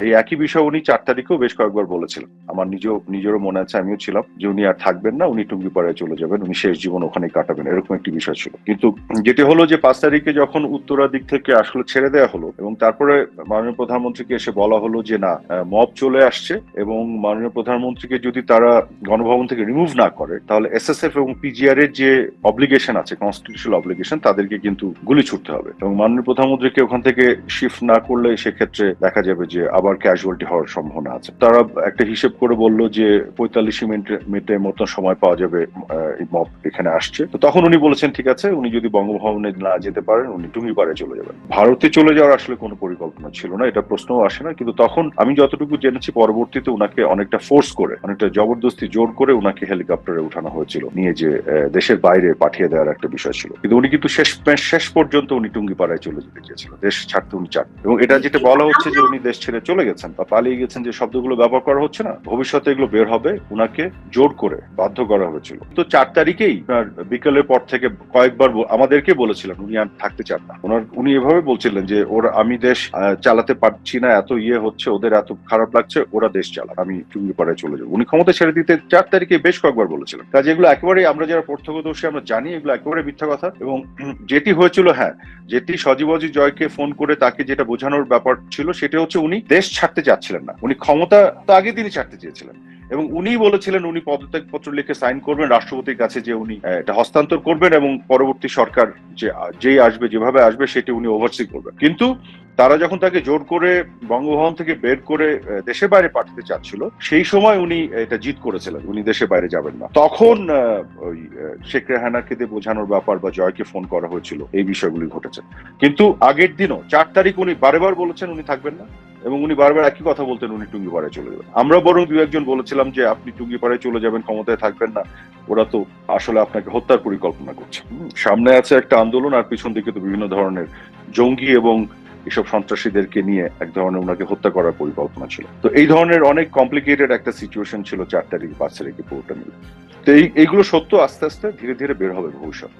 এই একই বিষয় উনি 4 তারিখেও বেশ কয়েকবার বলেছিলেন। আমার নিজেরও মনে আছে, আমিও ছিলাম, যে উনি আর থাকবেন না, উনি টুঙ্গিপাড়ায় চলে যাবেন, উনি শেষ জীবন ওখানেই কাটাবেন, এরকম একটি বিষয় ছিল। কিন্তু যেটি হলো যে 5 তারিখে যখন উত্তরা দিক থেকে আসলে ছেড়ে দেওয়া হলো এবং তারপরে মাননীয় প্রধানমন্ত্রীকে এসে বলা হলো যে না, মব চলে আসছে এবং মাননীয় প্রধানমন্ত্রীকে যদি তারা গণভবন থেকে রিমুভ না করে তাহলে এসএসএফ এবং পিজিআর এর যে অব্লিগেশন আছে, কনস্টিটিউশনাল অব্লিগেশন, তাদেরকে কিন্তু গুলি ছুটতে হবে এবং মাননীয় প্রধানমন্ত্রীকে ওখান থেকে শিফট না করলে সেক্ষেত্রে দেখা যাবে যে আবার ক্যাজুয়ালিটি হওয়ার সম্ভাবনা আছে। তারা একটা হিসেব করে বলল যে 45 মিনিটের মতো সময় পাওয়া যাবে এই মব এখানে আসছে। তো তখন উনি বলেছেন ঠিক আছে, উনি যদি বঙ্গভবনে না যেতে পারেন উনি টুঙ্গিপাড়ে চলে যাবেন। ভারতে চলে যাওয়ার আসলে কোনো পরিকল্পনা ছিল না, এটা প্রশ্নও আসে না। কিন্তু তখন আমি যতটুকু জেনেছি পরবর্তীতে উনাকে অনেকটা ফোর্স করে, অনেকটা জবরদস্তি জোর করে উনাকে হেলিকপ্টারে উঠানো হয়েছিল, নিয়ে যে দেশের বাইরে পাঠিয়ে দেওয়ার একটা বিষয় ছিল। কিন্তু উনি কিন্তু শেষ পর্যন্ত উনি টুঙ্গিপাড়ায় চলে যেতে চেয়েছিলেন, দেশ ছাড়তে উনি চান। এবং এটা যেটা বলা হচ্ছে যে উনি দেশ ছেড়ে চলে গেছেন বা পালিয়ে গেছেন, যে শব্দগুলো ব্যবহার করা হচ্ছে না, ভবিষ্যতে এগুলো বের হবে, উনাকে জোর করে বাধ্য করা হয়েছিল। তো 4 তারিখেই বিকেলের পর থেকে কয়েকবার আমাদেরকে বলেছিলেন উনি আর থাকতে চান না। উনি এভাবে বলছিলেন যে আমি দেশ চালাতে পারছি না, এত হচ্ছে, ওদের এত খারাপ লাগছে, ওরা দেশ চালাক, আমি টুঙ্গিপাড়ায় চলে যাবো। উনি ক্ষমতা ছেড়ে দিতে 4 তারিখে বেশ কয়েকবার বলেছিলেন। কাজে এগুলো একেবারে, আমরা যারা প্রত্যক্ষদর্শী আমরা জানি এগুলো একেবারে মিথ্যা কথা। এবং যেটি হয়েছিল, হ্যাঁ, যেটি সজীব জয়কে ফোন করে তাকে যেটা বোঝানোর ব্যাপার ছিল সেটা হচ্ছে উনি দেশ ছাড়তে চাচ্ছিলেন না, উনি ক্ষমতা তো আগে তিনি ছাড়তে চেয়েছিলেন এবং উনি বলেছিলেন উনি পদত্যাগ পত্র লিখে সাইন করবেন, রাষ্ট্রপতির কাছে যে উনি এটা হস্তান্তর করবেন এবং পরবর্তী সরকার যেই আসবে, যেভাবে আসবে সেটি উনি ওভারসি করবেন। কিন্তু তারা যখন তাকে জোর করে বঙ্গভবন থেকে বের করে দেশের বাইরে পাঠাতে চাচ্ছিল, সেই সময় উনি এটা জিদ করেছিলেন, উনি দেশের বাইরে যাবেন না। তখন ওই শেখ রেহানাকে দিয়ে বোঝানোর ব্যাপার বা জয়কে ফোন করা হয়েছিল, এই বিষয়গুলি ঘটেছে। কিন্তু আগের দিনও 4 তারিখ উনি বারবার বলেছেন উনি থাকবেন না এবং উনি বারবার একই কথা বলতেন, উনি টুঙ্গিপাড়ায় চলে যাবেন। আমরা বরং দু একজন বলেছিলাম যে আপনি টুঙ্গিপাড়ায় চলে যাবেন, ক্ষমতায় থাকবেন না, ওরা তো আসলে আপনাকে হত্যার পরিকল্পনা করছে। সামনে আছে একটা আন্দোলন আর পিছন দিকে তো বিভিন্ন ধরনের জঙ্গি এবং এসব সন্ত্রাসীদেরকে নিয়ে এক ধরনের ওনাকে হত্যা করার পরিকল্পনা ছিল। তো এই ধরনের অনেক কমপ্লিকেটেড একটা সিচুয়েশন ছিল 4 তারিখ 5 তারিখে পুরোটা মিলে। তো এইগুলো সত্য আস্তে আস্তে ধীরে ধীরে বের হবে ভবিষ্যতে।